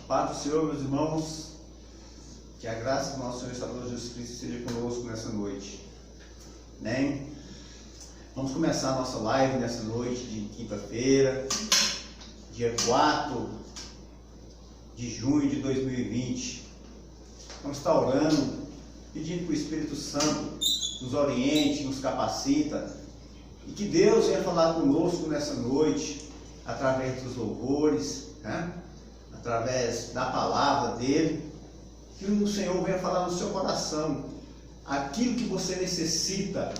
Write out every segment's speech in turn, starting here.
Paz do Senhor, meus irmãos, que a graça do nosso Senhor e Salvador Jesus Cristo esteja conosco nessa noite. Amém? Vamos começar a nossa live nessa noite de quinta-feira, dia 4 de junho de 2020. Vamos estar orando, pedindo que o Espírito Santo nos oriente, nos capacita e que Deus venha falar conosco nessa noite, através dos louvores, né? Através da palavra dele, que o Senhor venha falar no seu coração aquilo que você necessita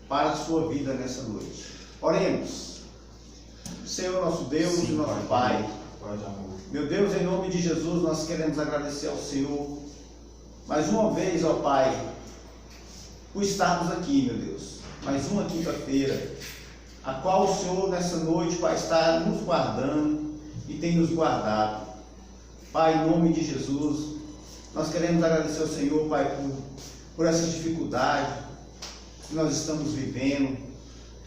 para a sua vida nessa noite. Oremos. Senhor nosso Deus e nosso Pai, meu Deus, em nome de Jesus, nós queremos agradecer ao Senhor mais uma vez, ó Pai, por estarmos aqui, meu Deus, mais uma quinta-feira, a qual o Senhor nessa noite, Pai, está nos guardando e tem nos guardado. Pai, em nome de Jesus, nós queremos agradecer ao Senhor, Pai, por essa dificuldade que nós estamos vivendo,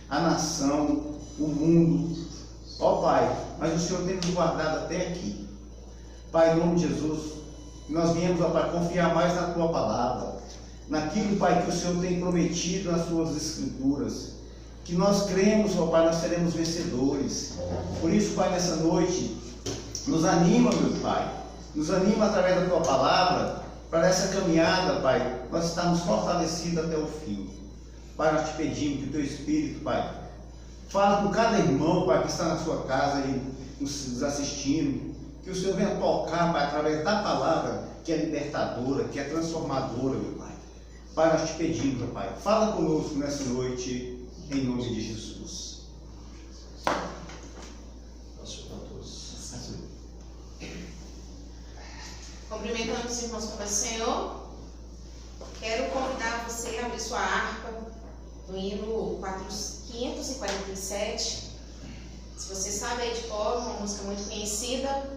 a nação, o mundo, ó Pai, mas o Senhor tem nos guardado até aqui. Pai, em nome de Jesus, nós viemos, ó Pai, confiar mais na Tua palavra, naquilo, Pai, que o Senhor tem prometido nas Suas Escrituras, que nós cremos, ó Pai, nós seremos vencedores. Por isso, Pai, nessa noite, nos anima, meu Pai, nos anima através da Tua palavra, para essa caminhada, Pai, nós estamos fortalecidos até o fim. Pai, nós te pedimos que o Teu Espírito, Pai, fala com cada irmão, Pai, que está na sua casa e nos assistindo, que o Senhor venha tocar, Pai, através da palavra, que é libertadora, que é transformadora, meu Pai. Pai, nós te pedimos, Pai, fala conosco nessa noite, em nome de Jesus. Cumprimentando os irmãos com o Senhor, quero convidar você a abrir sua harpa no hino 547. Se você sabe aí de cor, uma música muito conhecida,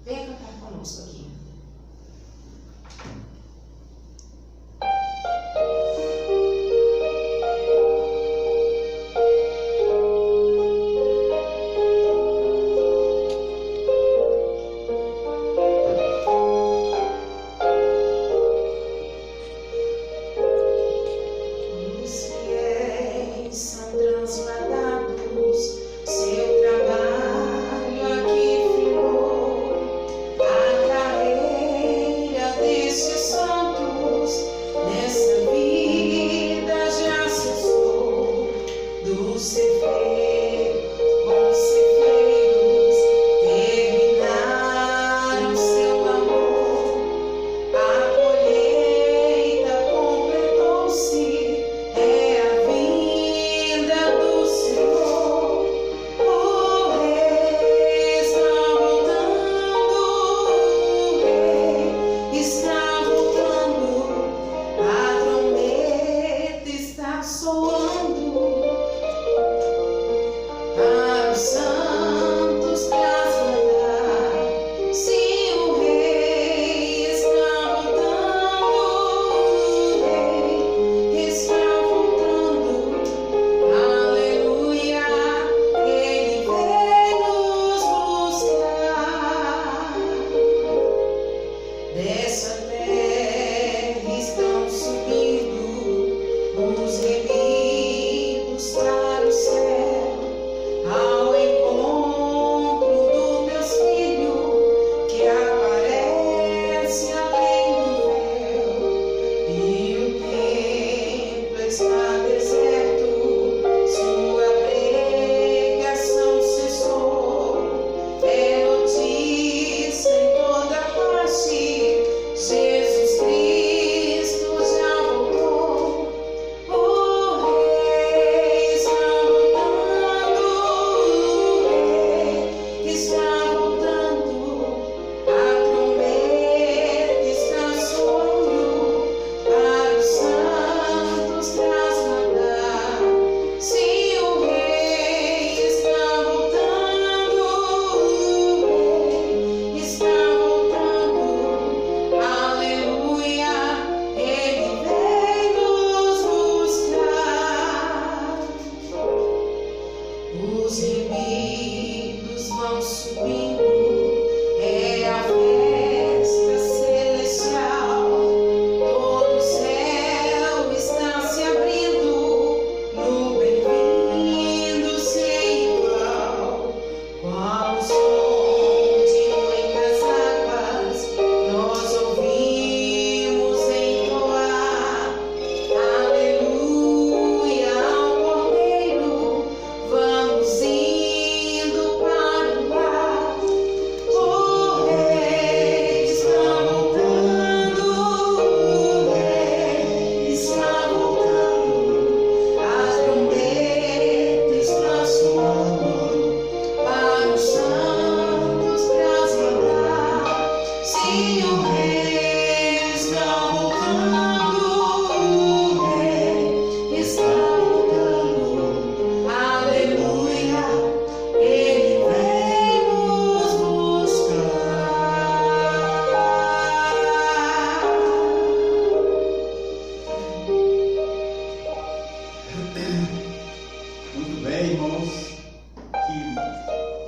venha cantar conosco aqui. Seu trabalho aqui ficou, a carreira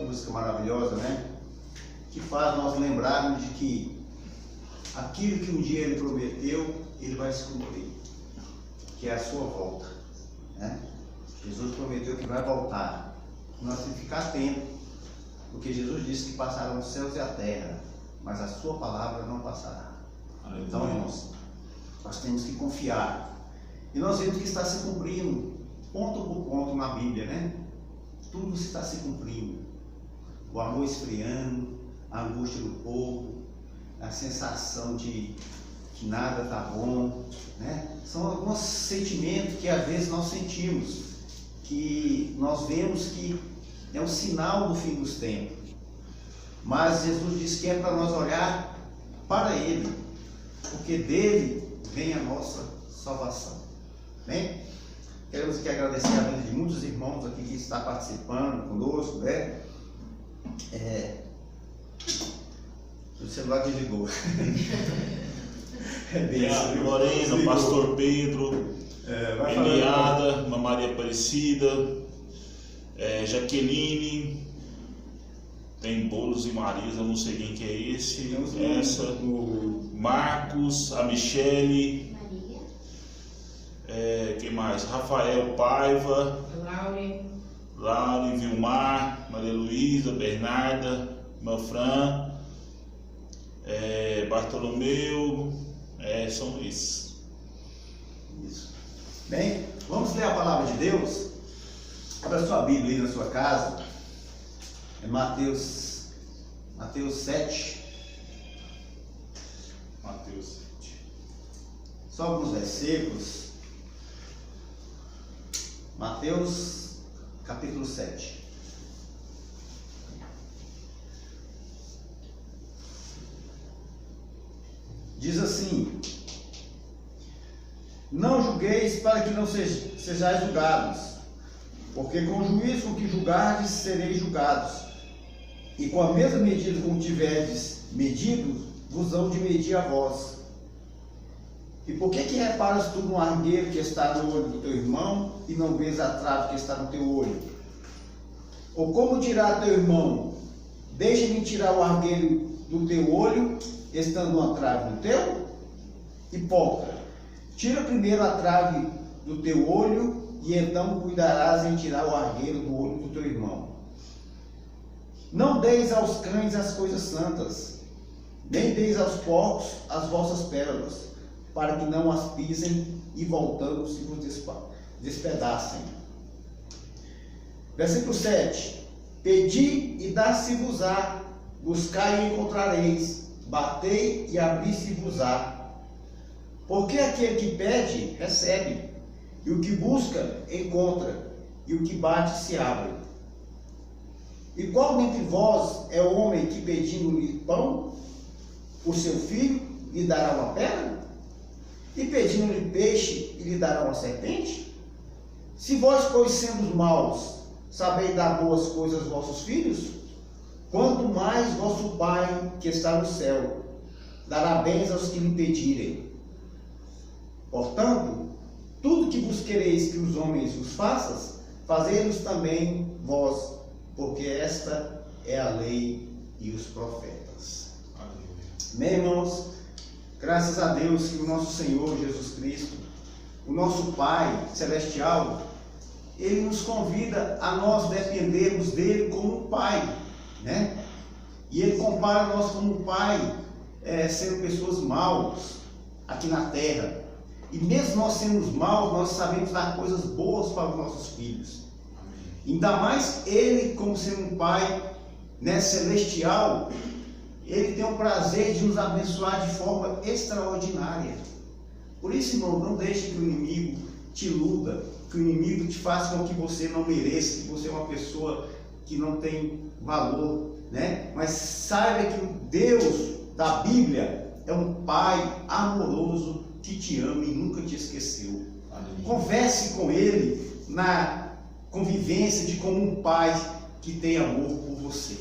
música maravilhosa, né? Que faz nós lembrarmos de que aquilo que um dia Ele prometeu, Ele vai se cumprir, que é a sua volta, né? Jesus prometeu que vai voltar. Nós temos que ficar atentos, porque Jesus disse que passarão os céus e a terra, mas a sua palavra não passará. Então, irmãos, nós temos que confiar. E nós vemos que está se cumprindo, ponto por ponto na Bíblia, né? Tudo está se cumprindo. O amor esfriando, a angústia do povo, a sensação de que nada está bom, né? São alguns sentimentos que às vezes nós sentimos, que nós vemos que é um sinal do fim dos tempos. Mas Jesus disse que é para nós olhar para Ele, porque dele vem a nossa salvação. Bem, queremos aqui agradecer a vida de muitos irmãos aqui que estão participando conosco, né? O celular desligou. Tem a Lorena, o pastor Pedro, Eliada, uma Maria Aparecida, Jaqueline, tem Bolos e Marisa, não sei quem que é esse, Marcos, a Michele, quem mais? Rafael Paiva, Laure, Vilmar, Maria Luísa, Bernarda, Melfran, Bartolomeu, são esses. Isso. Bem, vamos ler a palavra de Deus. Abra sua Bíblia aí na sua casa. É Mateus 7. Mateus 7. Só alguns versículos. Mateus capítulo 7. Diz assim: não julgueis para que não sejais julgados, porque com o juízo com que julgardes sereis julgados, e com a mesma medida com que tiverdes medido, vos hão de medir a vós. E por que reparas tu no argueiro que está no olho do teu irmão, e não vês a trave que está no teu olho? Ou como dirá teu irmão: deixa-me tirar o argueiro do teu olho, estando uma trave no teu? Hipócrita, tira primeiro a trave do teu olho, e então cuidarás em tirar o argueiro do olho do teu irmão. Não deis aos cães as coisas santas, nem deis aos porcos as vossas pérolas, para que não as pisem e voltando se vos despedacem. Versículo 7. Pedi e dar-se-vos-á, buscai e encontrareis, batei e abri-se-vos-á. Porque aquele que pede, recebe, e o que busca, encontra, e o que bate, se abre. E qual dentre vós é o homem que, pedindo-lhe pão, o seu filho, lhe dará uma pedra? E pedindo-lhe peixe, lhe dará uma serpente? Se vós, pois, sendo maus, sabeis dar boas coisas aos vossos filhos, quanto mais vosso Pai, que está no céu, dará bens aos que lhe pedirem. Portanto, tudo que vos quereis que os homens vos façam, fazei-los também vós, porque esta é a lei e os profetas. Amém, irmãos? Graças a Deus que o nosso Senhor Jesus Cristo, o nosso Pai Celestial, Ele nos convida a nós dependermos dEle como um Pai, né? E Ele compara nós como um Pai, sendo pessoas maus aqui na terra. E mesmo nós sendo maus, nós sabemos dar coisas boas para os nossos filhos. Amém. Ainda mais Ele, como sendo um Pai, né, celestial, Ele tem o prazer de nos abençoar de forma extraordinária. Por isso, irmão, não deixe que o inimigo te iluda, que o inimigo te faça com que você não mereça, que você é uma pessoa que não tem valor, né? Mas saiba que o Deus da Bíblia é um Pai amoroso que te ama e nunca te esqueceu. Amém. Converse com Ele na convivência de como um Pai que tem amor por você.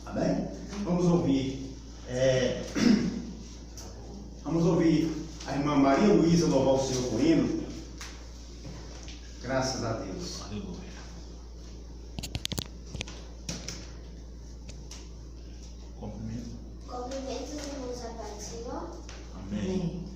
Amém? Vamos ouvir a irmã Maria Luísa louvar o Senhor com hino. Graças a Deus. Aleluia. Amém.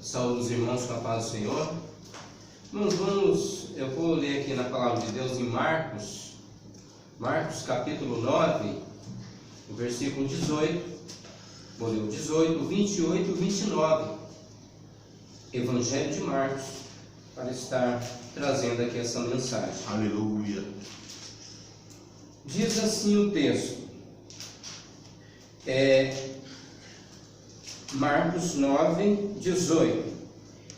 Saúde os irmãos com a paz do Senhor. Eu vou ler aqui na palavra de Deus em Marcos capítulo 9, o versículo 18, vou ler o 18, 28 e 29, Evangelho de Marcos, para estar trazendo aqui essa mensagem. Aleluia. Diz assim o texto, Marcos 9, 18.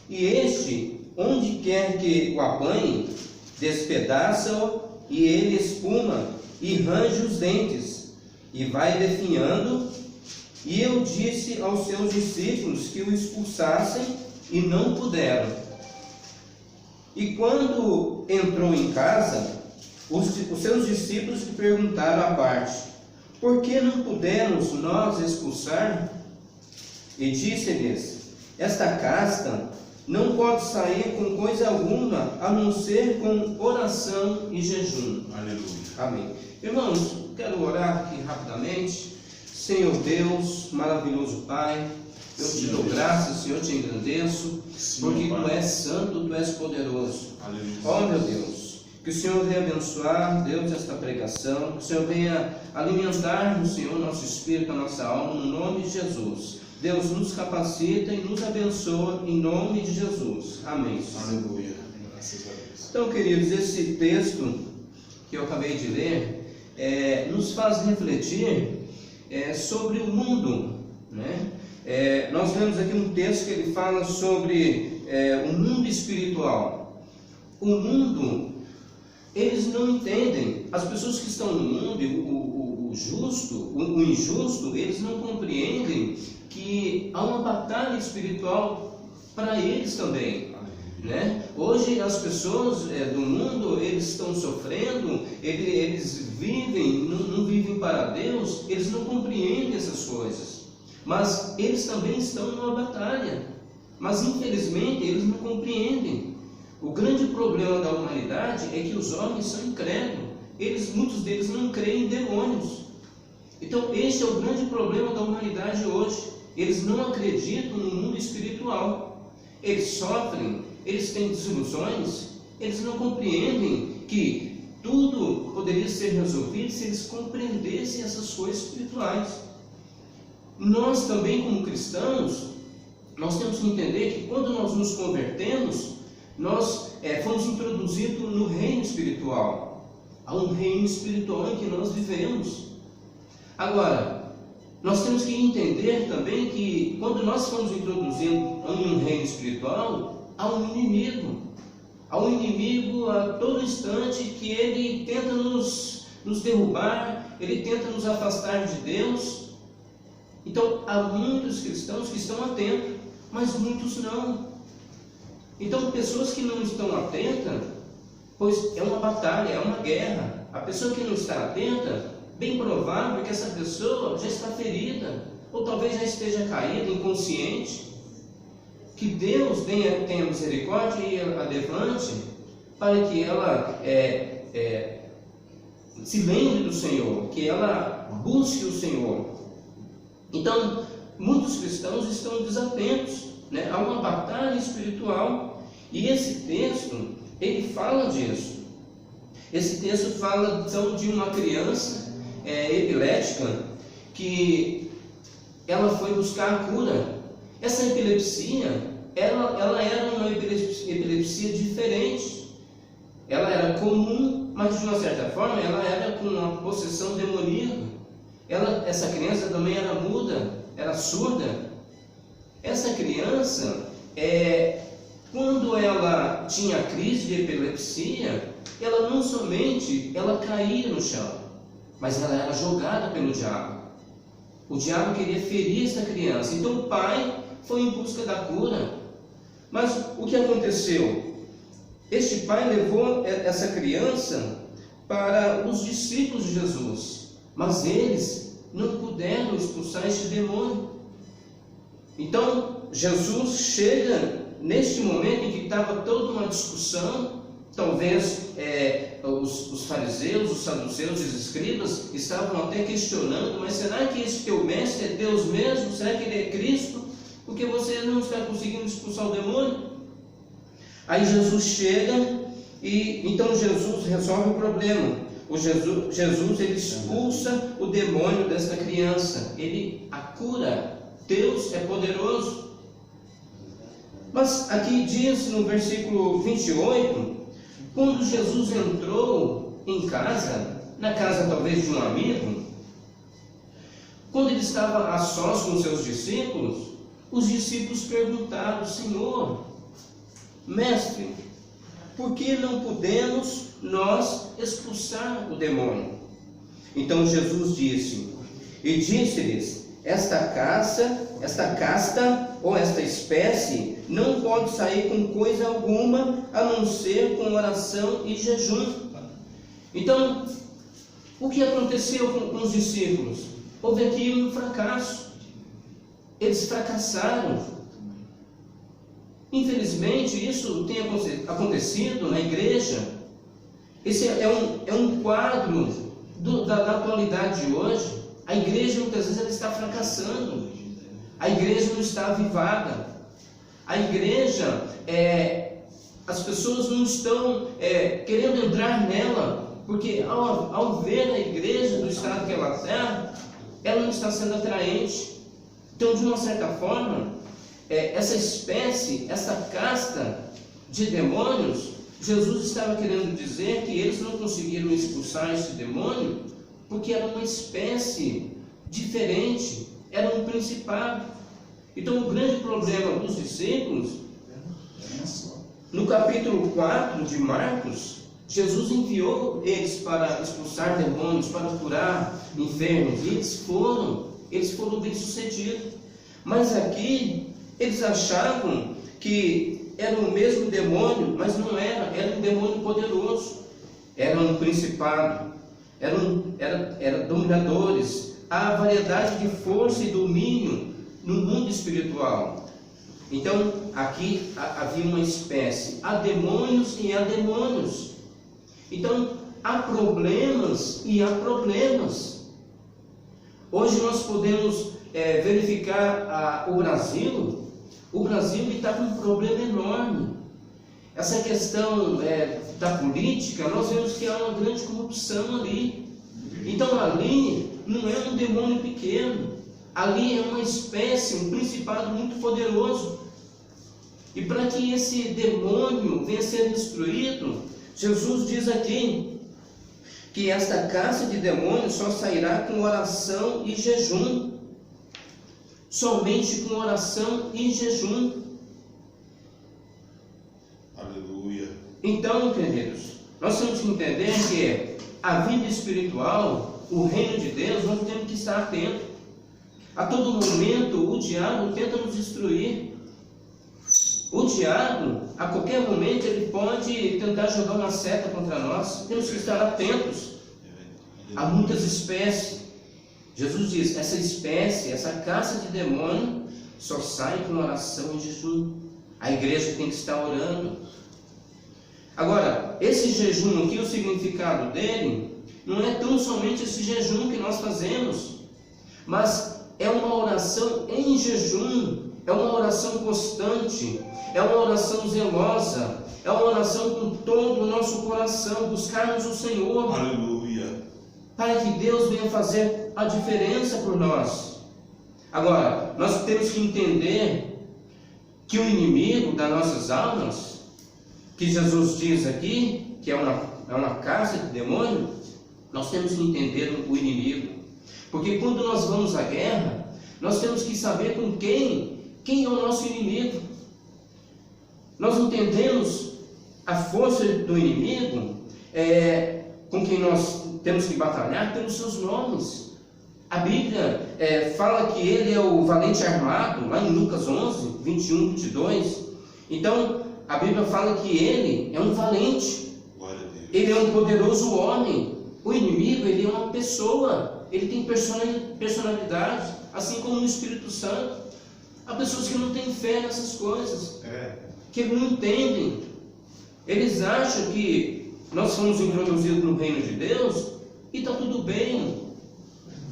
E este, onde quer que o apanhe, despedaça-o, e ele espuma e range os dentes, e vai definhando. E eu disse aos seus discípulos que o expulsassem, e não puderam. E quando entrou em casa, os seus discípulos lhe perguntaram à parte: por que não pudemos nós expulsar? E disse-lhes: esta casta não pode sair com coisa alguma, a não ser com oração e jejum. Aleluia. Amém. Irmãos, quero orar aqui rapidamente. Senhor Deus, maravilhoso Pai, eu te dou graças, Senhor, te engrandeço, porque Tu és santo, Tu és poderoso. Aleluia. Ó meu Deus, que o Senhor venha abençoar, Deus, esta pregação, que o Senhor venha alimentar no Senhor nosso espírito, a nossa alma, no nome de Jesus. Deus nos capacita e nos abençoa em nome de Jesus. Amém. Aleluia. Graças a Deus. Então, queridos, esse texto que eu acabei de ler nos faz refletir sobre o mundo, né? Nós vemos aqui um texto que ele fala sobre o mundo espiritual. O mundo, eles não entendem. As pessoas que estão no mundo, o injusto, eles não compreendem que há uma batalha espiritual para eles também, né? Hoje as pessoas do mundo, eles estão sofrendo, eles vivem, não vivem para Deus, eles não compreendem essas coisas, mas eles também estão numa batalha, mas infelizmente eles não compreendem. O grande problema da humanidade é que os homens são incrédulos, muitos deles não creem em demônios. Então este é o grande problema da humanidade hoje. Eles não acreditam no mundo espiritual, eles sofrem, eles têm desilusões, eles não compreendem que tudo poderia ser resolvido se eles compreendessem essas coisas espirituais. Nós também, como cristãos, nós temos que entender que quando nós nos convertemos, nós fomos introduzidos no reino espiritual. Há um reino espiritual em que nós vivemos. Agora, nós temos que entender também que quando nós fomos introduzidos em um reino espiritual, há um inimigo. Há um inimigo a todo instante que ele tenta nos derrubar, ele tenta nos afastar de Deus. Então, há muitos cristãos que estão atentos, mas muitos não. Então, pessoas que não estão atentas, pois é uma batalha, é uma guerra. A pessoa que não está atenta, bem provável que essa pessoa já está ferida, ou talvez já esteja caída, inconsciente. Que Deus tenha misericórdia e a levante para que ela se lembre do Senhor, que ela busque o Senhor. Então, muitos cristãos estão desatentos, né? Há uma batalha espiritual, e esse texto, ele fala disso. Esse texto fala então de uma criança epilética, que ela foi buscar a cura. Essa epilepsia, ela era uma epilepsia diferente. Ela era comum, mas de uma certa forma ela era com uma possessão demoníaca. Essa criança também era muda, era surda. Essa criança, quando ela tinha crise de epilepsia, ela não somente caía no chão, mas ela era jogada pelo diabo. O diabo queria ferir essa criança. Então o pai foi em busca da cura. Mas o que aconteceu? Este pai levou essa criança para os discípulos de Jesus, mas eles não puderam expulsar este demônio. Então Jesus chega neste momento em que estava toda uma discussão. Talvez os fariseus, os saduceus e os escribas estavam até questionando: mas será que esse teu mestre é Deus mesmo? Será que ele é Cristo? Porque você não está conseguindo expulsar o demônio? Aí Jesus chega e então Jesus resolve o problema. Jesus ele expulsa o demônio desta criança, ele a cura. Deus é poderoso. Mas aqui diz no versículo 28, quando Jesus entrou em casa, na casa talvez de um amigo, quando ele estava a sós com seus discípulos, os discípulos perguntaram: Senhor, mestre, por que não podemos nós expulsar o demônio? Então Jesus disse-lhes: esta casta ou esta espécie não pode sair com coisa alguma, a não ser com oração e jejum. Então, o que aconteceu com os discípulos? Houve aqui um fracasso. Eles fracassaram. Infelizmente, isso tem acontecido na igreja. Esse é um quadro da atualidade de hoje. A igreja, muitas vezes, ela está fracassando. A igreja não está avivada. A igreja, as pessoas não estão querendo entrar nela, porque ao ver a igreja do estado que ela está, ela não está sendo atraente. Então, de uma certa forma, essa espécie, essa casta de demônios, Jesus estava querendo dizer que eles não conseguiram expulsar esse demônio porque era uma espécie diferente, era um principado. Então, o grande problema dos discípulos, no capítulo 4 de Marcos, Jesus enviou eles para expulsar demônios, para curar enfermos, e eles foram bem-sucedidos. Mas aqui, eles achavam que era o mesmo demônio, mas não era um demônio poderoso, era um principado, eram dominadores. Há variedade de força e domínio no mundo espiritual. Então, aqui havia uma espécie, há demônios e há demônios. Então, há problemas e há problemas. Hoje nós podemos verificar o Brasil. O Brasil está com um problema enorme. Essa questão da política, nós vemos que há uma grande corrupção ali. Então, ali não é um demônio pequeno. Ali é uma espécie, um principado muito poderoso. E para que esse demônio venha a ser destruído, Jesus diz aqui que esta caça de demônios só sairá com oração e jejum. Somente com oração e jejum. Aleluia. Então, queridos, nós temos que entender que a vida espiritual, o reino de Deus, nós temos que estar atentos. A todo momento, o diabo tenta nos destruir. O diabo, a qualquer momento, ele pode tentar jogar uma seta contra nós. Temos que estar atentos. Há muitas espécies. Jesus diz, essa espécie, essa caça de demônio, só sai com oração e jejum. A igreja tem que estar orando. Agora, esse jejum aqui, o significado dele, não é tão somente esse jejum que nós fazemos, mas é uma oração em jejum, é uma oração constante, é uma oração zelosa, é uma oração com todo o nosso coração, buscarmos o Senhor. Aleluia. Para que Deus venha fazer a diferença por nós. Agora, nós temos que entender que o inimigo das nossas almas, que Jesus diz aqui, que é uma caça de demônio, nós temos que entender o inimigo. Porque quando nós vamos à guerra, nós temos que saber com quem é o nosso inimigo. Nós entendemos a força do inimigo, com quem nós temos que batalhar pelos seus nomes. A Bíblia fala que ele é o valente armado, lá em Lucas 11, 21, 22. Então, a Bíblia fala que ele é um valente, ele é um poderoso homem. O inimigo, ele é uma pessoa, ele tem personalidade, assim como o Espírito Santo. Há pessoas que não têm fé nessas coisas, que não entendem. Eles acham que nós fomos introduzidos no reino de Deus e está tudo bem.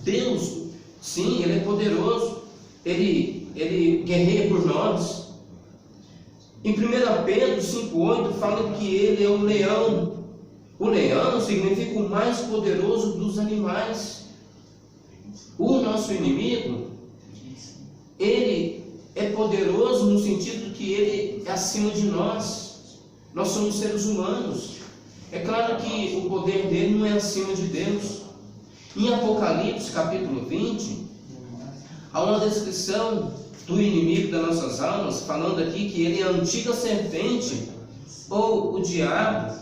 Deus, sim, Ele é poderoso, Ele guerreia por nós. Em 1 Pedro 5,8 fala que Ele é o leão. O leão significa o mais poderoso dos animais. O nosso inimigo, ele é poderoso no sentido que ele é acima de nós. Nós somos seres humanos. É claro que o poder dele não é acima de Deus. Em Apocalipse capítulo 20, há uma descrição do inimigo das nossas almas, falando aqui que ele é a antiga serpente, ou o diabo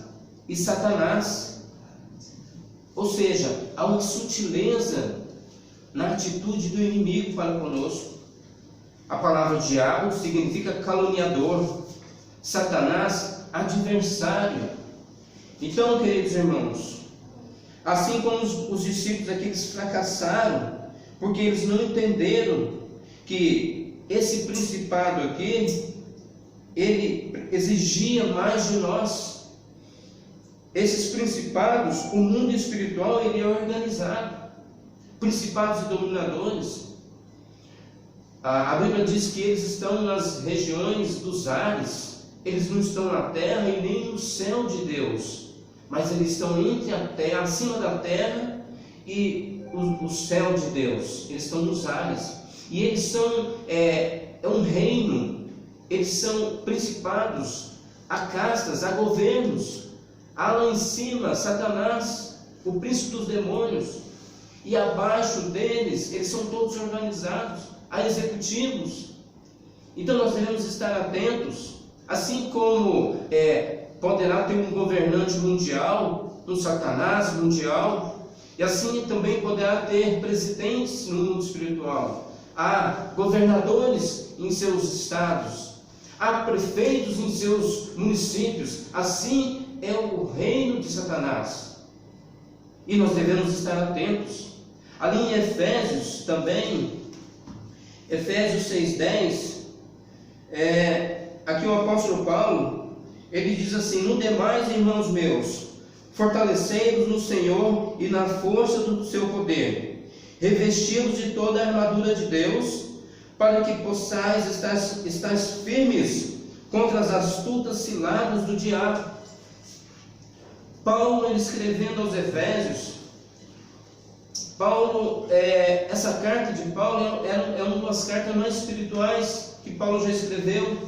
e Satanás. Ou seja, há uma sutileza na atitude do inimigo para conosco. A palavra diabo significa caluniador, Satanás, adversário. Então, queridos irmãos, assim como os discípulos aqui, eles fracassaram, porque eles não entenderam que esse principado aqui ele exigia mais de nós. Esses principados, o mundo espiritual, ele é organizado. Principados e dominadores. A Bíblia diz que eles estão nas regiões dos ares. Eles não estão na terra e nem no céu de Deus, mas eles estão entre a terra, acima da terra e o céu de Deus. Eles estão nos ares. E eles são um reino. Eles são principados, há castas, há governos. Há lá em cima Satanás, o príncipe dos demônios. E abaixo deles, eles são todos organizados. Há executivos. Então nós devemos estar atentos. Assim como poderá ter um governante mundial, um Satanás mundial, e assim também poderá ter presidentes no mundo espiritual. Há governadores em seus estados, há prefeitos em seus municípios. Assim é o reino de Satanás. E nós devemos estar atentos. Ali em Efésios também, Efésios 6:10, aqui o apóstolo Paulo, ele diz assim: no demais, irmãos meus, fortalecei-vos no Senhor e na força do seu poder, revesti-vos de toda a armadura de Deus, para que possais estar firmes contra as astutas ciladas do diabo. Paulo, ele escrevendo aos Efésios, essa carta de Paulo é uma das cartas mais espirituais que Paulo já escreveu.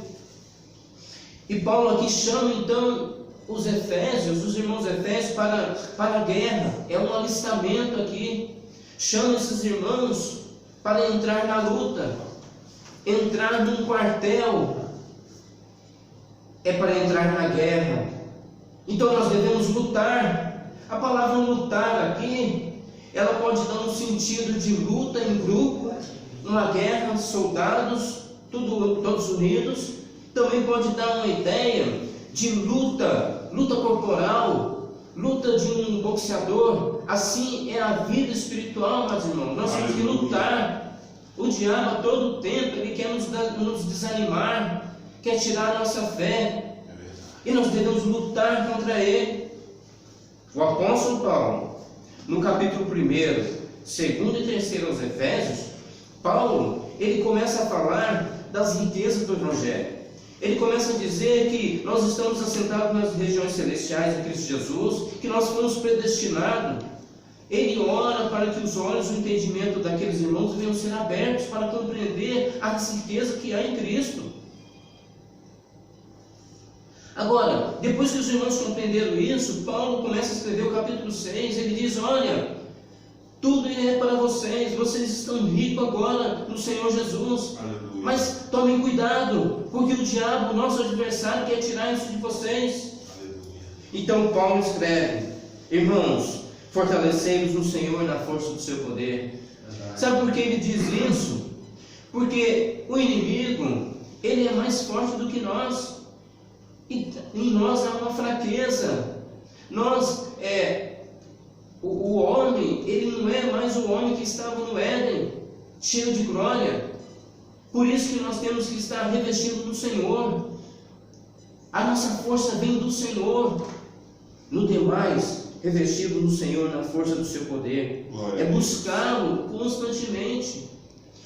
E Paulo aqui chama então os Efésios, os irmãos Efésios, para a guerra. É um alistamento aqui. Chama esses irmãos para entrar na luta, entrar num quartel, é para entrar na guerra. Então nós devemos lutar. A palavra lutar aqui, ela pode dar um sentido de luta em grupo, numa guerra, soldados, todos unidos. Também pode dar uma ideia de luta corporal, luta de um boxeador. Assim é a vida espiritual, meus irmãos. Nós temos que lutar. O diabo a todo tempo, ele quer nos desanimar, quer tirar a nossa fé. E nós devemos lutar contra ele. O apóstolo Paulo, no capítulo 1, 2 e 3 aos Efésios, Paulo, ele começa a falar das riquezas do Evangelho. Ele começa a dizer que nós estamos assentados nas regiões celestiais em Cristo Jesus, que nós fomos predestinados. Ele ora para que os olhos e o entendimento daqueles irmãos venham ser abertos para compreender a riqueza que há em Cristo. Agora, depois que os irmãos compreenderam isso, Paulo começa a escrever o capítulo 6, ele diz: olha, tudo é para vocês, vocês estão ricos agora no Senhor Jesus. Aleluia. Mas tomem cuidado, porque o diabo, nosso adversário, quer tirar isso de vocês. Aleluia. Então Paulo escreve: irmãos, fortalecei-vos no Senhor e na força do seu poder. Sabe por que ele diz isso? Porque o inimigo, ele é mais forte do que nós. E em nós há uma fraqueza. O homem, ele não é mais o homem que estava no Éden, cheio de glória. Por isso que nós temos que estar revestidos do Senhor. A nossa força vem do Senhor. No demais, revestido do Senhor na força do seu poder. Glória. É buscá-lo constantemente.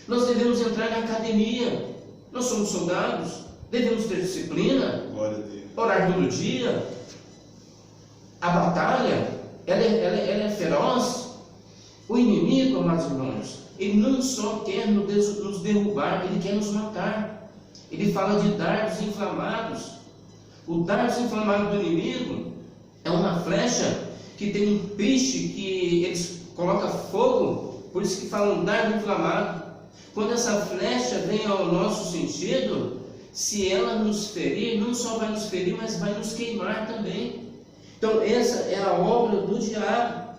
Nós devemos entrar na academia. Nós somos soldados, devemos ter disciplina. Glória a Deus. Orar todo dia. A batalha, ela é feroz. O inimigo, amados irmãos, ele não só quer nos derrubar, ele quer nos matar. Ele fala de dardos inflamados. O dardo inflamado do inimigo é uma flecha que tem um piche que eles colocam fogo, por isso que falam dardo inflamado. Quando essa flecha vem ao nosso sentido, se ela nos ferir, não só vai nos ferir, mas vai nos queimar também. Então essa é a obra do diabo.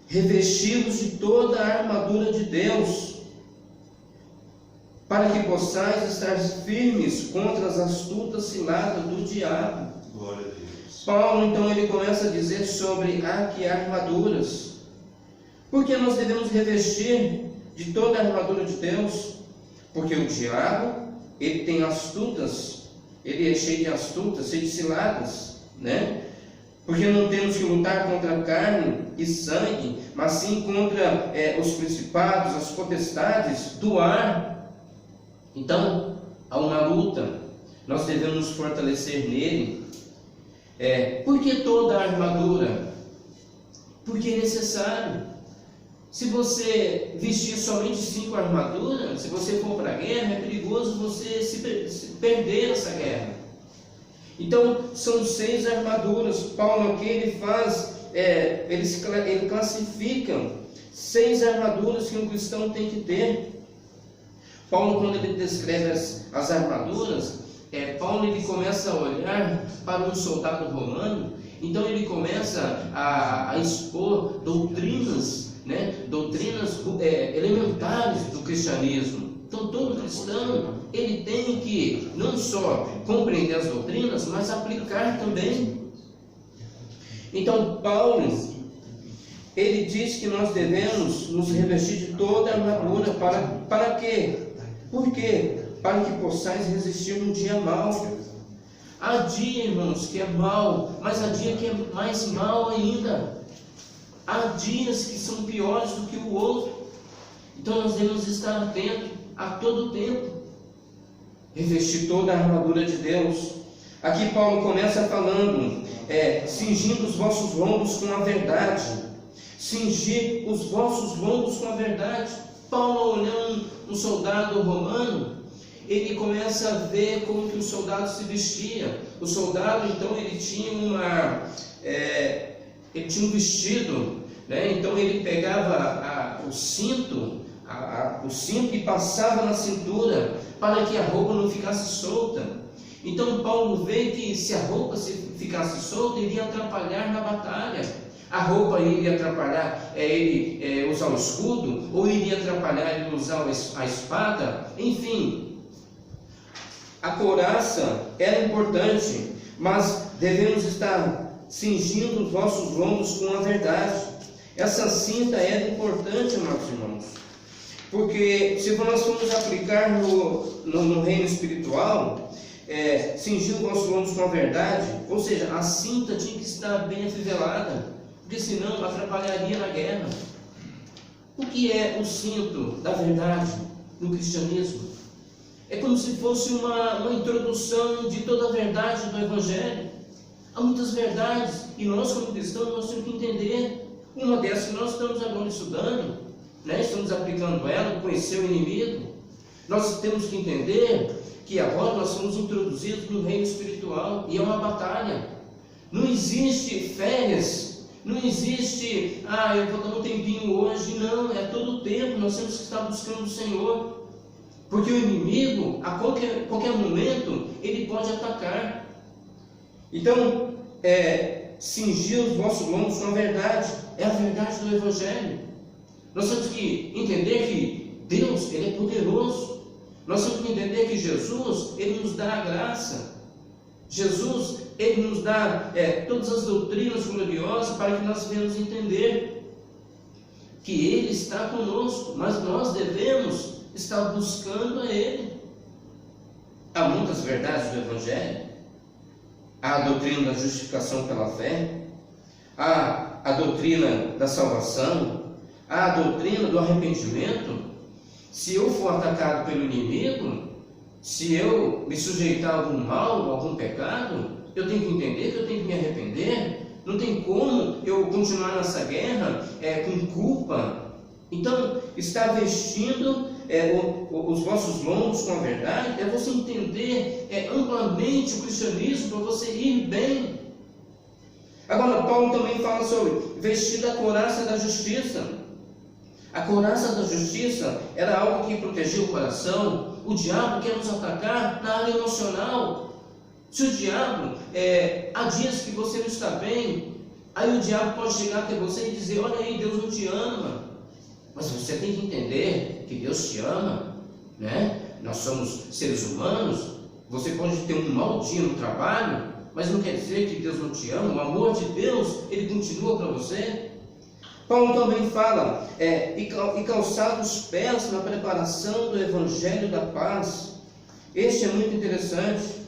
Revestidos de toda a armadura de Deus, para que possais estar firmes contra as astutas ciladas do diabo. Glória a Deus. Paulo então ele começa a dizer sobre armaduras. Porque nós devemos revestir de toda a armadura de Deus? Porque o diabo, ele tem astutas ele é cheio de astutas, cheio de ciladas, né? Porque não temos que lutar contra carne e sangue, mas sim contra os principados, as potestades do ar. Então, há uma luta, nós devemos nos fortalecer nele. Por que toda a armadura? Porque é necessário. Se você vestir somente 5 armaduras, se você for para a guerra, é perigoso você se perder essa guerra. Então, são 6 armaduras. Paulo aqui ele classifica 6 armaduras que um cristão tem que ter. Paulo, quando ele descreve as armaduras, Paulo ele começa a olhar para um soldado romano. Então ele começa a expor doutrinas, né? Doutrinas elementares do cristianismo. Então todo cristão ele tem que não só compreender as doutrinas, mas aplicar também. Então Paulo ele diz que nós devemos nos revestir de toda a armadura. Para quê? Por quê? Para que possais resistir no dia mau. Há dia, irmãos, que é mau, mas há dia que é mais mau ainda. Há dias que são piores do que o outro. Então nós devemos estar atentos a todo tempo. Revestir toda a armadura de Deus. Aqui Paulo começa falando, cingindo os vossos lombos com a verdade. Cingir os vossos lombos com a verdade. Paulo, olhando um soldado romano, ele começa a ver como que o soldado se vestia. O soldado, então, ele tinha um vestido, né? Então ele pegava o cinto e passava na cintura para que a roupa não ficasse solta. Então Paulo vê que se a roupa ficasse solta, iria atrapalhar na batalha. A roupa iria atrapalhar ele usar o escudo, ou iria atrapalhar ele usar a espada, enfim. A couraça era importante, mas devemos estar cingindo os nossos lombos com a verdade. Essa cinta era importante, amados irmãos, porque se nós formos aplicar no reino espiritual, cingir os nossos lombos com a verdade, ou seja, a cinta tinha que estar bem afivelada, porque senão atrapalharia na guerra. O que é o cinto da verdade no cristianismo? É como se fosse uma introdução de toda a verdade do Evangelho. Há muitas verdades, e nós como cristãos nós temos que entender. Uma dessas que nós estamos agora estudando, né? Estamos aplicando ela, conhecer o inimigo. Nós temos que entender que agora nós somos introduzidos no reino espiritual, e é uma batalha. Não existe férias, não existe, eu vou dar um tempinho hoje. Não, é todo o tempo, nós temos que estar buscando o Senhor. Porque o inimigo, a qualquer momento, ele pode atacar. Então, cingir os vossos lombos com a verdade. É a verdade do Evangelho. Nós temos que entender que Deus, ele é poderoso. Nós temos que entender que Jesus, ele nos dá a graça. Jesus, ele nos dá todas as doutrinas gloriosas para que nós venhamos entender que ele está conosco, mas nós devemos estar buscando a ele. Há muitas verdades do Evangelho. Há a doutrina da justificação pela fé, há a doutrina da salvação, há a doutrina do arrependimento. Se eu for atacado pelo inimigo, se eu me sujeitar a algum mal, a algum pecado, eu tenho que entender que eu tenho que me arrepender. Não tem como eu continuar nessa guerra com culpa. Então, estar vestindo os vossos lombos com a verdade é você entender amplamente o cristianismo para você ir bem. Agora, Paulo também fala sobre vestir a couraça da justiça. A couraça da justiça era algo que protegia o coração. O diabo quer nos atacar na área emocional. Se o diabo, há dias que você não está bem, aí o diabo pode chegar até você e dizer: olha aí, Deus não te ama. Mas você tem que entender que Deus te ama, né? Nós somos seres humanos. Você pode ter um mau dia no trabalho, mas não quer dizer que Deus não te ama. O amor de Deus, ele continua para você. Paulo também fala, e calçar os pés na preparação do Evangelho da paz. Este é muito interessante.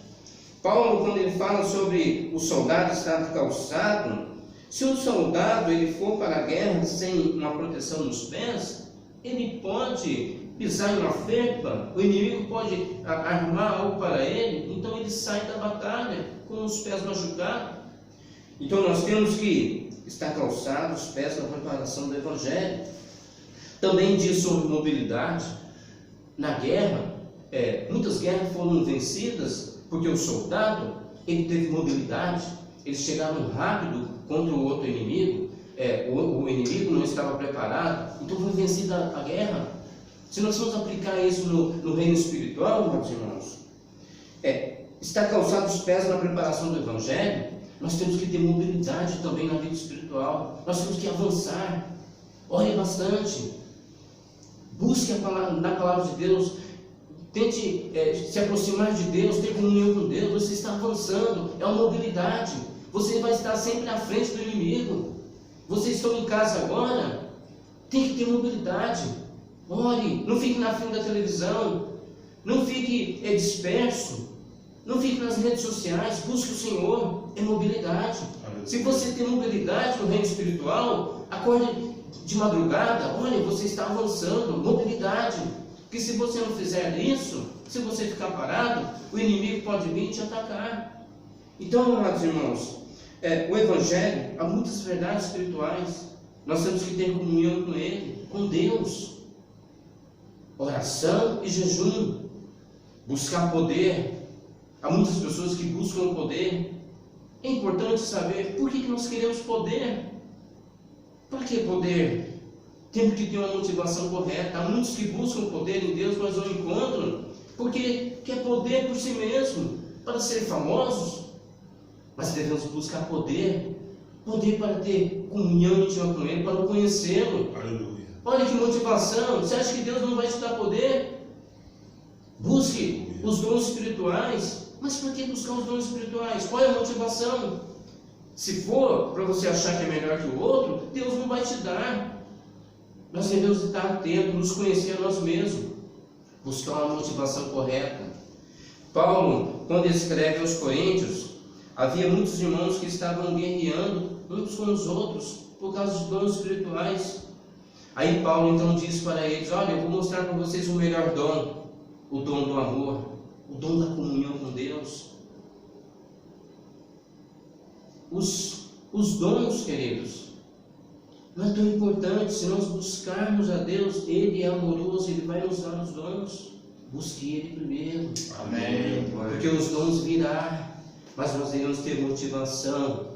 Paulo, quando ele fala sobre o soldado estar calçado, se um soldado ele for para a guerra sem uma proteção nos pés, ele pode pisar em uma ferpa, o inimigo pode armar algo para ele, então ele sai da batalha com os pés machucados. Então nós temos que estar calçados, os pés na preparação do Evangelho. Também diz sobre mobilidade. Na guerra, muitas guerras foram vencidas porque o soldado ele teve mobilidade, eles chegaram rápido contra o outro inimigo, o inimigo não estava preparado, então foi vencida a guerra. Se nós vamos aplicar isso no reino espiritual, meus irmãos, estar calçados os pés na preparação do Evangelho, nós temos que ter mobilidade também na vida espiritual, nós temos que avançar, ore bastante, busque na palavra de Deus, tente se aproximar de Deus, ter comunhão com Deus, você está avançando, é uma mobilidade, você vai estar sempre à frente do inimigo. Vocês estão em casa agora, tem que ter mobilidade, ore, não fique na frente da televisão, não fique disperso, não fique nas redes sociais, busque o Senhor, é mobilidade. Se você tem mobilidade no reino espiritual, acorde de madrugada, olha, você está avançando, mobilidade. Porque se você não fizer isso, se você ficar parado, o inimigo pode vir te atacar. Então, amados irmãos, o Evangelho, há muitas verdades espirituais, nós temos que ter comunhão com Ele, com Deus, oração e jejum, buscar poder. Há muitas pessoas que buscam o poder. É importante saber por que nós queremos poder. Para que poder? Temos que ter uma motivação correta. Há muitos que buscam poder em Deus, mas não encontram, porque quer poder por si mesmo, para ser famosos. Mas devemos buscar poder para ter comunhão íntima com Ele, para conhecê-lo. Aleluia. Olha que motivação. Você acha que Deus não vai te dar poder? Busque os dons espirituais. Mas para que buscar os dons espirituais? Qual é a motivação? Se for para você achar que é melhor que o outro, Deus não vai te dar. Nós devemos estar atentos, nos conhecer a nós mesmos, buscar uma motivação correta. Paulo, quando escreve aos Coríntios, havia muitos irmãos que estavam guerreando uns com os outros por causa dos dons espirituais. Aí Paulo então diz para eles: olha, eu vou mostrar para vocês o melhor dom, o dom do amor, o dom da comunhão com Deus. Os dons, queridos, não é tão importante. Se nós buscarmos a Deus, Ele é amoroso, Ele vai nos dar os dons. Busque Ele primeiro. Amém. Porque os dons virão, mas nós devemos ter motivação.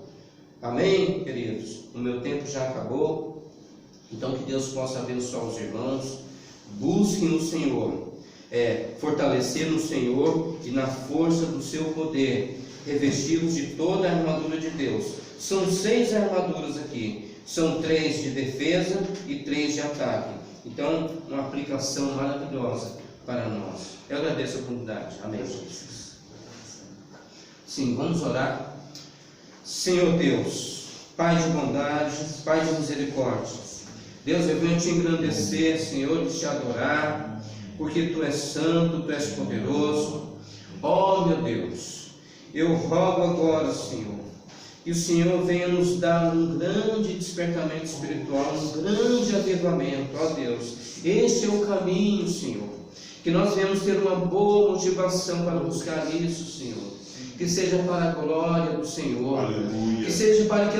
Amém, queridos? O meu tempo já acabou. Então que Deus possa abençoar os irmãos. Busquem no Senhor, fortalecer no Senhor e na força do seu poder, revestidos de toda a armadura de Deus. São 6 armaduras aqui. São 3 de defesa e 3 de ataque. Então, uma aplicação maravilhosa para nós. Eu agradeço a oportunidade. Amém. Sim, vamos orar. Senhor Deus, Pai de bondade, Pai de misericórdia, Deus, eu venho te engrandecer, Senhor, e te adorar, porque Tu és santo, Tu és poderoso. Ó meu Deus, eu rogo agora, Senhor, que o Senhor venha nos dar um grande despertamento espiritual, um grande avivamento. Ó Deus, este é o caminho, Senhor, que nós venhamos ter uma boa motivação para buscar isso, Senhor, que seja para a glória do Senhor. Aleluia. Que seja para que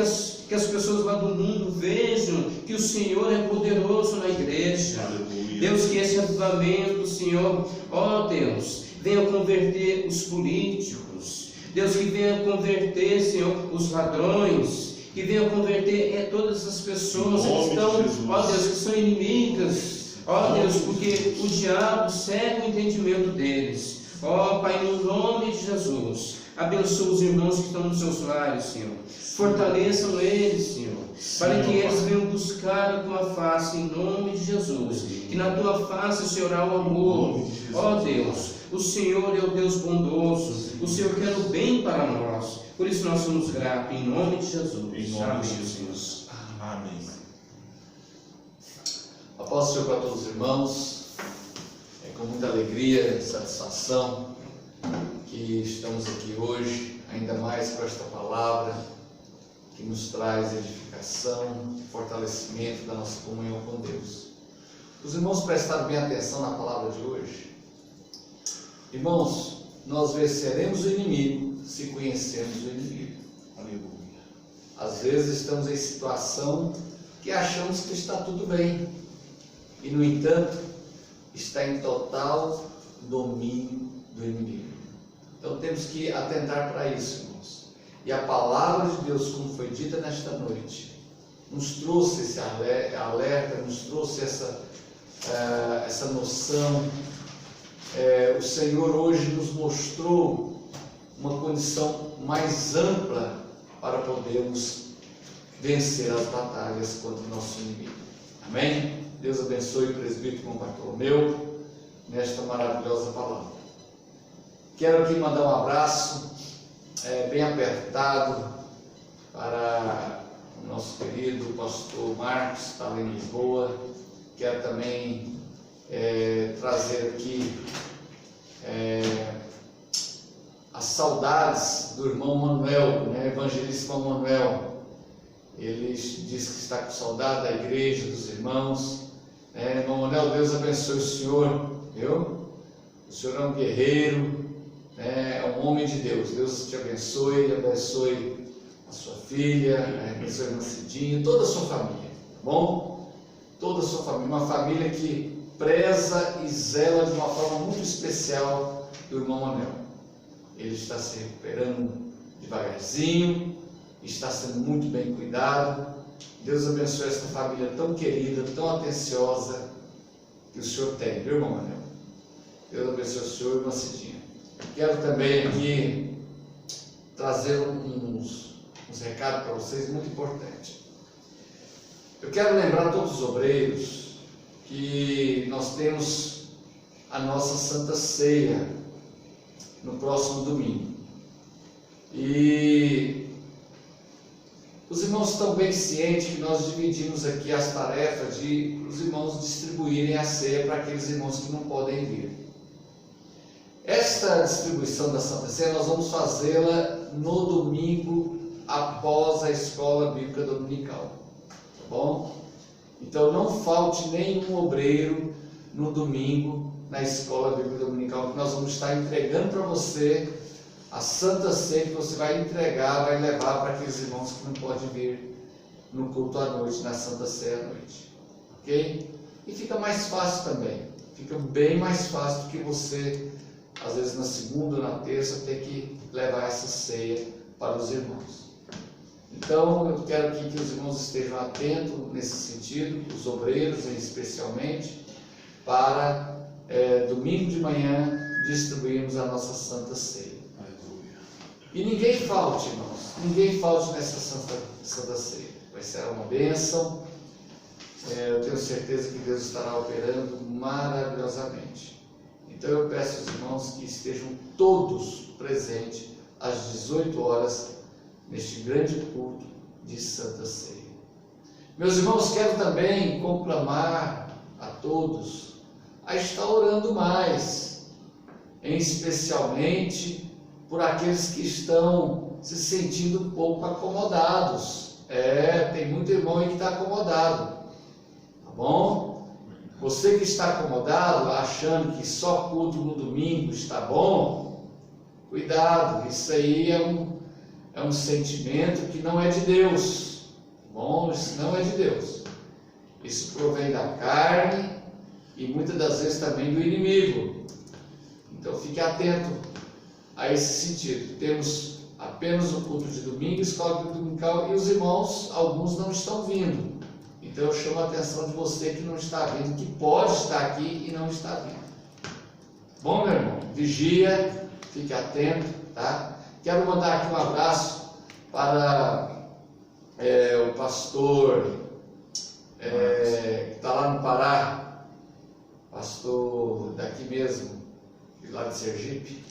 as pessoas lá do mundo vejam que o Senhor é poderoso na igreja. Aleluia. Deus, que esse avivamento, Senhor, ó Deus, venha converter os políticos. Deus, que venha converter, Senhor, os ladrões, que venha converter todas as pessoas que estão, ó Deus, que são inimigas, ó Deus, porque o diabo cega o entendimento deles. Ó Pai, no nome de Jesus, abençoa os irmãos que estão nos seus lares, Senhor. Fortaleçam eles, Senhor, para que eles venham buscar a Tua face em nome de Jesus. Que na Tua face, Senhor, há o amor. Ó Deus, o Senhor é o Deus bondoso. O Senhor quer o bem para nós. Por isso nós somos gratos em nome de Jesus. Em nome de Jesus. Amém. A paz do Senhor para todos os irmãos. É com muita alegria e satisfação que que estamos aqui hoje, ainda mais com esta palavra que nos traz edificação, fortalecimento da nossa comunhão com Deus. Os irmãos prestaram bem atenção na palavra de hoje? Irmãos, nós venceremos o inimigo se conhecermos o inimigo. Aleluia. Às vezes estamos em situação que achamos que está tudo bem e, no entanto, está em total domínio do inimigo. Então temos que atentar para isso, irmãos. E a palavra de Deus, como foi dita nesta noite, nos trouxe esse alerta, nos trouxe essa noção. O Senhor hoje nos mostrou uma condição mais ampla para podermos vencer as batalhas contra o nosso inimigo. Amém? Deus abençoe o presbítero João Bartolomeu nesta maravilhosa palavra. Quero aqui mandar um abraço bem apertado para o nosso querido pastor Marcos, que está ali em Lisboa. Quero também trazer aqui as saudades do irmão Manuel, evangelista irmão Manuel. Ele diz que está com saudade da igreja, dos irmãos. Irmão Manuel, Deus abençoe o senhor, viu? O senhor é um guerreiro, é um homem de Deus. Deus te abençoe, abençoe a sua filha, abençoe a irmã Cidinha, toda a sua família, tá bom? Toda a sua família, uma família que preza e zela de uma forma muito especial do irmão Manuel. Ele está se recuperando devagarzinho, está sendo muito bem cuidado. Deus abençoe esta família tão querida, tão atenciosa que o senhor tem, viu, irmão Manuel? Deus abençoe o senhor e irmã Cidinha. Quero também aqui trazer uns recados para vocês muito importantes. Eu quero lembrar a todos os obreiros que nós temos a nossa Santa Ceia no próximo domingo. E os irmãos estão bem cientes que nós dividimos aqui as tarefas de os irmãos distribuírem a ceia para aqueles irmãos que não podem vir. Esta distribuição da Santa Ceia nós vamos fazê-la no domingo após a escola bíblica dominical, tá bom? Então não falte nenhum obreiro no domingo na escola bíblica dominical, que nós vamos estar entregando para você a Santa Ceia, que você vai entregar, vai levar para aqueles irmãos que não podem vir no culto à noite, na Santa Ceia à noite, ok? E fica mais fácil também, fica bem mais fácil do que você, às vezes na segunda ou na terça, ter que levar essa ceia para os irmãos. Então eu quero aqui que os irmãos estejam atentos nesse sentido, os obreiros especialmente, para domingo de manhã distribuirmos a nossa Santa Ceia. Aleluia. E ninguém falte, irmãos, ninguém falte nessa Santa Ceia. Vai ser uma bênção. Eu tenho certeza que Deus estará operando maravilhosamente. Então eu peço aos irmãos que estejam todos presentes às 18 horas neste grande culto de Santa Ceia. Meus irmãos, quero também conclamar a todos a estar orando mais, especialmente por aqueles que estão se sentindo um pouco acomodados. Tem muito irmão aí que está acomodado, tá bom? Você que está acomodado, achando que só culto no domingo está bom, cuidado, isso aí é um sentimento que não é de Deus, tá bom? Isso não é de Deus. Isso provém da carne e muitas das vezes também do inimigo. Então fique atento a esse sentido. Temos apenas o culto de domingo, escola dominical, e os irmãos, alguns não estão vindo. Então eu chamo a atenção de você que não está vindo, que pode estar aqui e não está vindo. Bom, meu irmão, vigia, fique atento, tá? Quero mandar aqui um abraço para o pastor que está lá no Pará, pastor daqui mesmo, lá de Sergipe,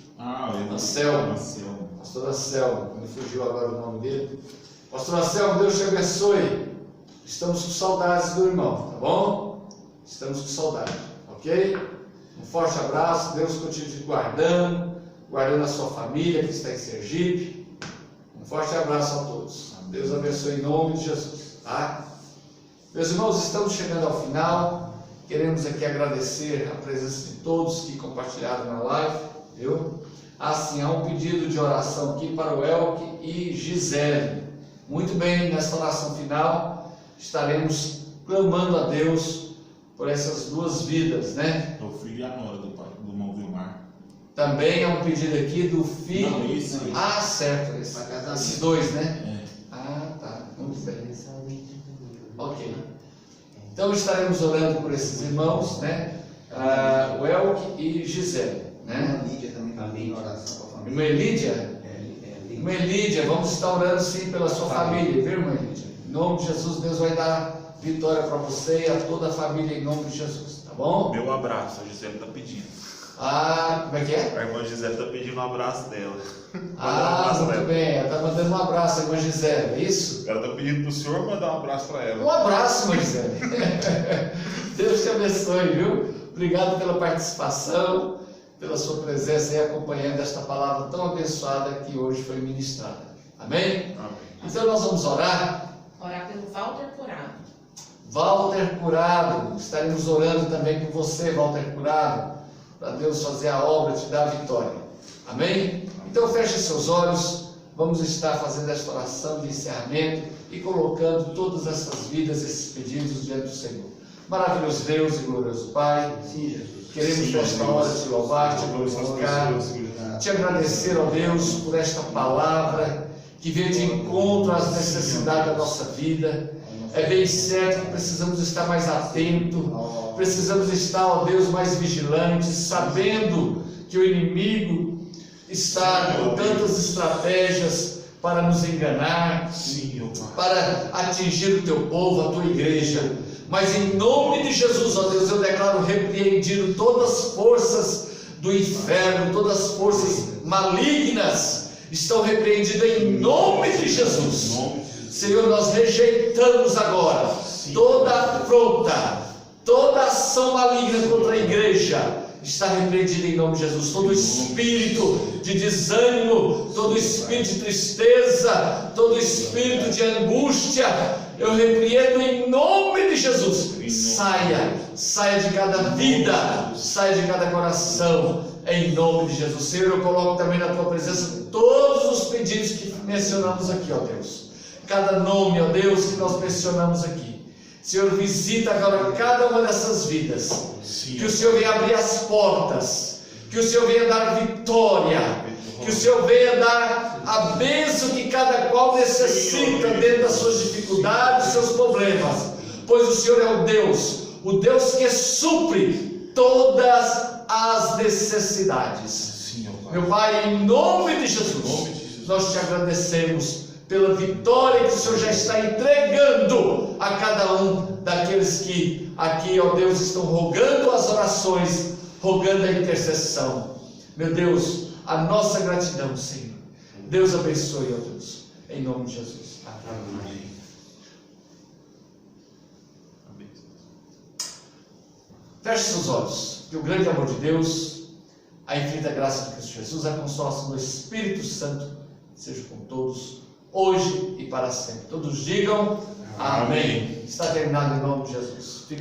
Anselmo, pastor Anselmo, me fugiu agora o nome dele. Pastor Anselmo, Deus te abençoe. Estamos com saudades do irmão, tá bom? Estamos com saudade, ok? Um forte abraço, Deus continue te guardando, guardando a sua família que está em Sergipe. Um forte abraço a todos. Deus abençoe em nome de Jesus. Tá? Meus irmãos, estamos chegando ao final. Queremos aqui agradecer a presença de todos que compartilharam na live. Viu? Assim, há um pedido de oração aqui para o Elke e Gisele. Muito bem, nesta oração final, estaremos clamando a Deus por essas duas vidas, né? É o filho e a nora do irmão Vilmar. Também há um pedido aqui do filho. Não, esse. Ah, certo, esses dois, né? É. Ah, tá, muito bem. Ok. Então estaremos orando por esses irmãos, né? O Elke e Gisele, né? A Lídia também está bem em oração com a família. Irmã Elídia? Irmã Elídia, vamos estar orando sim pela sua família, viu, irmã Elídia? Em nome de Jesus, Deus vai dar vitória para você e a toda a família em nome de Jesus, tá bom? Meu abraço, a Gisele está pedindo. Ah, como é que é? A irmã Gisele está pedindo um abraço dela. Ah, muito bem, ela está mandando um abraço, irmã Gisele, é isso? Ela está pedindo para o senhor mandar um abraço para ela. Um abraço, irmã Gisele. Deus te abençoe, viu? Obrigado pela participação, pela sua presença e acompanhando esta palavra tão abençoada que hoje foi ministrada. Amém? Amém. Então nós vamos orar. Orar pelo Walter Curado. Walter Curado, estaremos orando também por você, Walter Curado, para Deus fazer a obra, te dar a vitória. Amém? Então feche seus olhos, vamos estar fazendo esta oração de encerramento e colocando todas essas vidas, esses pedidos diante do Senhor. Maravilhoso Deus e glorioso Pai, Sim, Jesus. queremos Sim, nesta hora te louvar, te glorificar, te agradecer, ó Deus, por esta palavra que veio de encontro às necessidades da nossa vida. É bem certo que precisamos estar mais atentos, precisamos estar, ó Deus, mais vigilantes, sabendo que o inimigo está com tantas estratégias para nos enganar, Sim, ó Pai. para atingir o teu povo, a tua igreja. Mas em nome de Jesus, ó Deus, eu declaro repreendido todas as forças do inferno, todas as forças malignas estão repreendidas em nome de Jesus. Senhor, nós rejeitamos agora toda afronta, toda ação maligna contra a igreja. Está repreendido em nome de Jesus. Todo espírito de desânimo, todo espírito de tristeza, todo espírito de angústia, eu repreendo em nome de Jesus. Saia de cada vida, saia de cada coração, em nome de Jesus. Senhor, eu coloco também na tua presença todos os pedidos que mencionamos aqui, ó Deus. Cada nome, ó Deus, que nós mencionamos aqui. Senhor, visita agora cada uma dessas vidas. Sim, Que o Senhor venha abrir as portas, que o Senhor venha dar vitória, que o Senhor venha dar a bênção que cada qual necessita dentro das suas dificuldades, seus problemas, pois o Senhor é o Deus que supre todas as necessidades. Sim, ó Pai. Meu Pai, em nome de Jesus, nós te agradecemos pela vitória que o Senhor já está entregando a cada um daqueles que aqui, ó Deus, estão rogando as orações, rogando a intercessão. Meu Deus, a nossa gratidão, Senhor. Deus abençoe, ó Deus, em nome de Jesus. Amém. Amém. Feche seus olhos, que o grande amor de Deus, a infinita graça de Cristo Jesus, a consolação do Espírito Santo seja com todos, hoje e para sempre. Todos digam amém. Está terminado em nome de Jesus. Fica